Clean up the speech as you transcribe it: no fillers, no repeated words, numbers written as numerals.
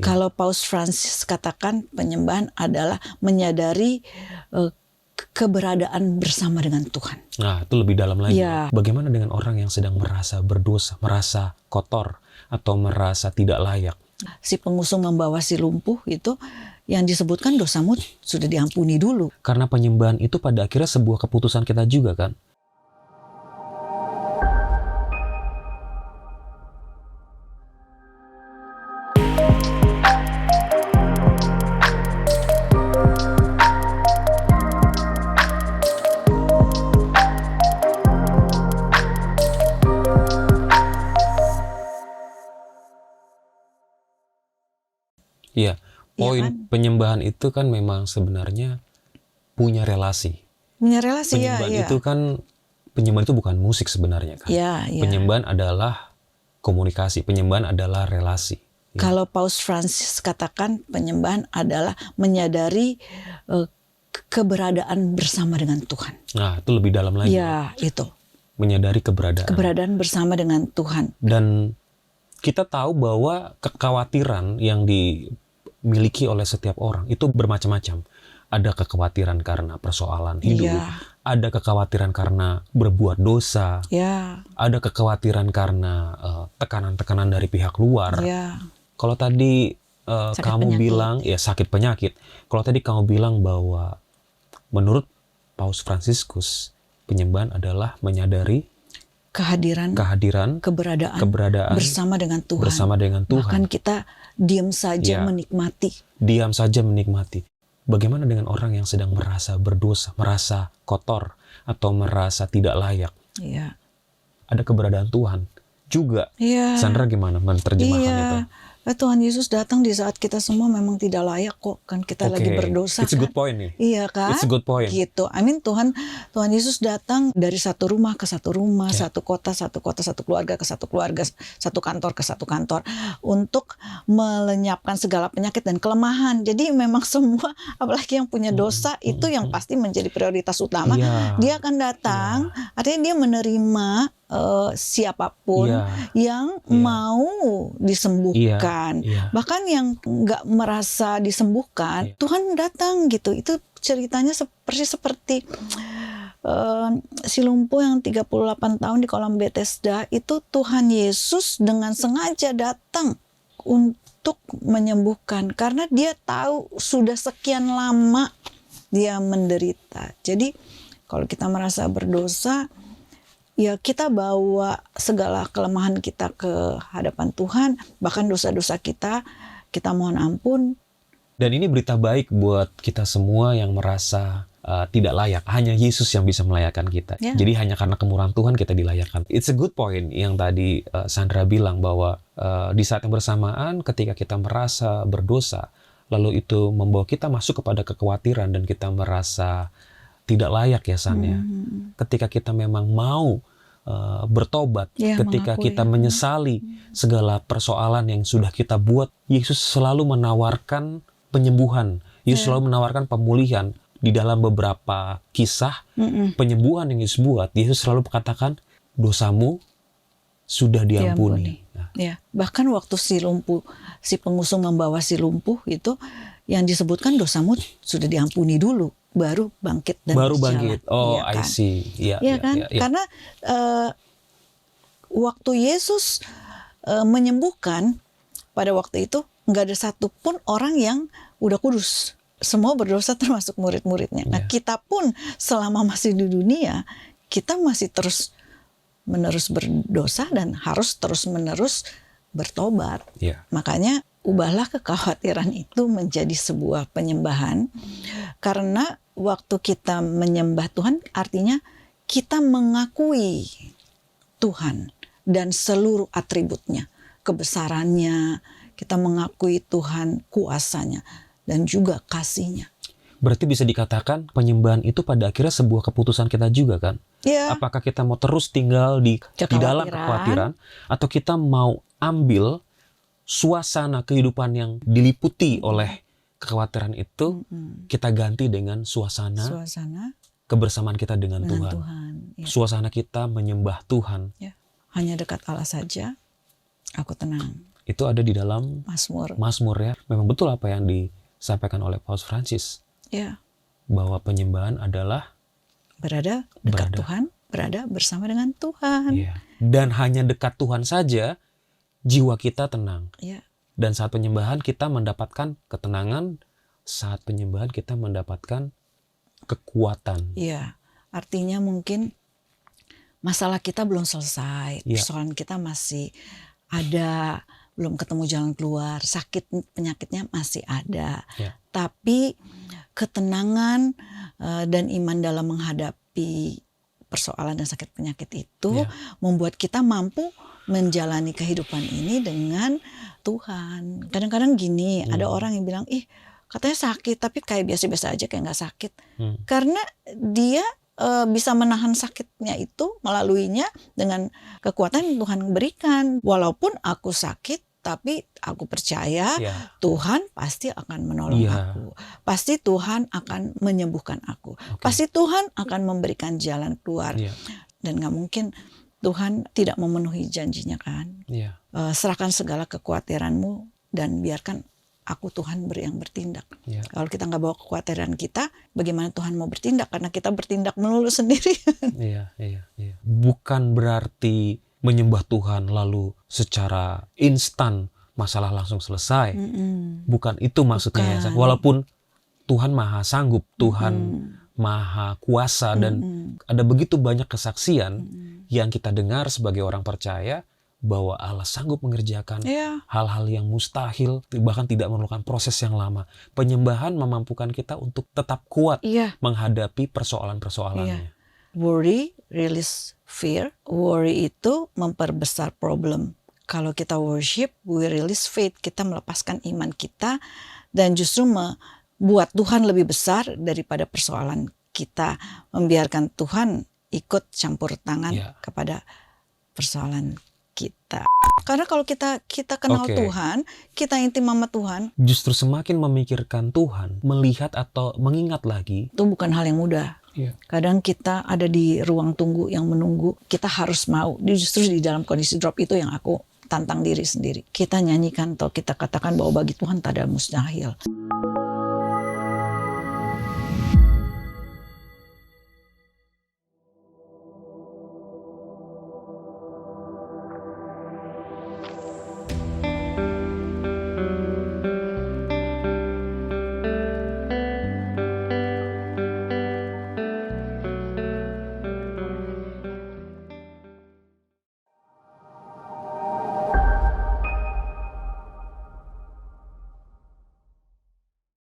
Kalau Paus Francis katakan penyembahan adalah menyadari keberadaan bersama dengan Tuhan. Nah, itu lebih dalam lagi. Ya. Bagaimana dengan orang yang sedang merasa berdosa, merasa kotor, atau merasa tidak layak? Si pengusung membawa si lumpuh itu, yang disebutkan dosamu sudah diampuni dulu. Karena penyembahan itu pada akhirnya sebuah keputusan kita juga kan? Iya, poin penyembahan itu kan memang sebenarnya punya relasi. Punya relasi, penyembahan itu kan, penyembahan itu bukan musik sebenarnya kan. Penyembahan adalah komunikasi, penyembahan adalah relasi. Kalau Paus Francis katakan penyembahan adalah menyadari keberadaan bersama dengan Tuhan. Nah, itu lebih dalam lagi. Ya, itu. Menyadari keberadaan bersama dengan Tuhan. Dan kita tahu bahwa kekhawatiran yang dimiliki oleh setiap orang itu bermacam-macam. Ada kekhawatiran karena persoalan hidup, ada kekhawatiran karena berbuat dosa, ada kekhawatiran karena tekanan-tekanan dari pihak luar. Kalau tadi kamu bilang ya sakit penyakit. Kalau tadi kamu bilang bahwa menurut Paus Fransiskus penyembahan adalah menyadari kehadiran, keberadaan bersama dengan Tuhan. Bahkan kita diam saja menikmati. Diam saja menikmati. Bagaimana dengan orang yang sedang merasa berdosa, merasa kotor, atau merasa tidak layak? Ada keberadaan Tuhan juga. Sandra gimana menerjemahkan itu? Tuhan Yesus datang di saat kita semua memang tidak layak kok, kan kita lagi berdosa. It's a good point nih. Iya kan? It's a good point. Gitu. Tuhan Yesus datang dari satu rumah ke satu rumah, satu kota, satu keluarga ke satu keluarga, satu kantor ke satu kantor, untuk melenyapkan segala penyakit dan kelemahan. Jadi memang semua, apalagi yang punya dosa, itu yang pasti menjadi prioritas utama. Dia akan datang, artinya dia menerima siapapun yang mau disembuhkan, bahkan yang nggak merasa disembuhkan, Tuhan datang gitu. Itu ceritanya seperti si lumpuh yang 38 tahun di kolam Bethesda itu. Tuhan Yesus dengan sengaja datang untuk menyembuhkan karena dia tahu sudah sekian lama dia menderita. Jadi kalau kita merasa berdosa, ya kita bawa segala kelemahan kita ke hadapan Tuhan, bahkan dosa-dosa kita mohon ampun. Dan ini berita baik buat kita semua yang merasa tidak layak. Hanya Yesus yang bisa melayakkan kita. Jadi hanya karena kemurahan Tuhan kita dilayakkan. It's a good point yang tadi Sandra bilang bahwa di saat yang bersamaan ketika kita merasa berdosa, lalu itu membawa kita masuk kepada kekhawatiran dan kita merasa tidak layak ya San ya. Ketika kita memang mau bertobat, ketika kita menyesali segala persoalan yang sudah kita buat, Yesus selalu menawarkan penyembuhan. Yesus selalu menawarkan pemulihan. Di dalam beberapa kisah penyembuhan yang Yesus buat, Yesus selalu katakan dosamu sudah diampuni. Bahkan waktu si pengusung membawa si lumpuh itu, yang disebutkan dosamu sudah diampuni dulu, baru bangkit dan berjalan. Oh, I see. Karena waktu Yesus menyembuhkan pada waktu itu nggak ada satupun orang yang udah kudus. Semua berdosa termasuk murid-muridnya. Nah, kita pun selama masih di dunia, kita masih terus-menerus berdosa dan harus terus-menerus bertobat. Makanya ubahlah kekhawatiran itu menjadi sebuah penyembahan. Karena waktu kita menyembah Tuhan, artinya kita mengakui Tuhan dan seluruh atributnya, kebesarannya, kita mengakui Tuhan kuasanya dan juga kasihnya. Berarti bisa dikatakan penyembahan itu pada akhirnya sebuah keputusan kita juga kan? Apakah kita mau terus tinggal di dalam kekhawatiran, atau kita mau ambil suasana kehidupan yang diliputi oleh kekhawatiran itu, kita ganti dengan suasana kebersamaan kita dengan Tuhan. Suasana kita menyembah Tuhan. Hanya dekat Allah saja, aku tenang. Itu ada di dalam Mazmur. Mazmur ya. Memang betul apa yang disampaikan oleh Paus Francis. Ya, Bahwa penyembahan adalah berada dekat Berada. Tuhan, berada bersama dengan Tuhan. ya. Dan hanya dekat Tuhan saja jiwa kita tenang. Ya, Dan saat penyembahan kita mendapatkan ketenangan. Saat penyembahan kita mendapatkan kekuatan. ya. Artinya mungkin masalah kita belum selesai, Ya. persoalan kita masih ada, belum ketemu jalan keluar, sakit penyakitnya masih ada. Ya. Tapi ketenangan dan iman dalam menghadapi persoalan dan sakit penyakit itu Ya. membuat kita mampu menjalani kehidupan ini dengan Tuhan. Kadang-kadang gini, ada orang yang bilang, ih katanya sakit, tapi kayak biasa-biasa aja, kayak nggak sakit. Karena dia bisa menahan sakitnya itu melaluinya dengan kekuatan yang Tuhan berikan. Walaupun aku sakit, tapi aku percaya Ya. Tuhan pasti akan menolong Iya. aku. Pasti Tuhan akan menyembuhkan aku. Oke. Pasti Tuhan akan memberikan jalan keluar. Ya. Dan gak mungkin Tuhan tidak memenuhi janjinya kan. Ya. Serahkan segala kekhawatiranmu dan biarkan aku Tuhan yang bertindak. Ya. Kalau kita nggak bawa kekhawatiran kita, bagaimana Tuhan mau bertindak? Karena kita bertindak melulu sendiri. Iya. Bukan berarti menyembah Tuhan lalu secara instan masalah langsung selesai. Bukan itu maksudnya. Bukan. Walaupun Tuhan maha sanggup, Tuhan maha kuasa, dan ada begitu banyak kesaksian yang kita dengar sebagai orang percaya bahwa Allah sanggup mengerjakan Iya. hal-hal yang mustahil, bahkan tidak memerlukan proses yang lama. Penyembahan memampukan kita untuk tetap kuat Iya. menghadapi persoalan-persoalannya. Worry release fear. Worry itu memperbesar problem. Kalau kita worship, we release faith. Kita melepaskan iman kita dan justru membuat Tuhan lebih besar daripada persoalan kita. Membiarkan Tuhan ikut campur tangan Ya. kepada persoalan kita. Karena kalau kita kenal Oke. Tuhan, kita intim sama Tuhan, Justru semakin memikirkan Tuhan, melihat atau mengingat lagi. itu bukan hal yang mudah. Iya. Kadang kita ada di ruang tunggu yang menunggu, kita harus mau. Justru di dalam kondisi drop itu yang aku tantang diri sendiri. Kita nyanyikan atau kita katakan bahwa bagi Tuhan tak ada mustahil.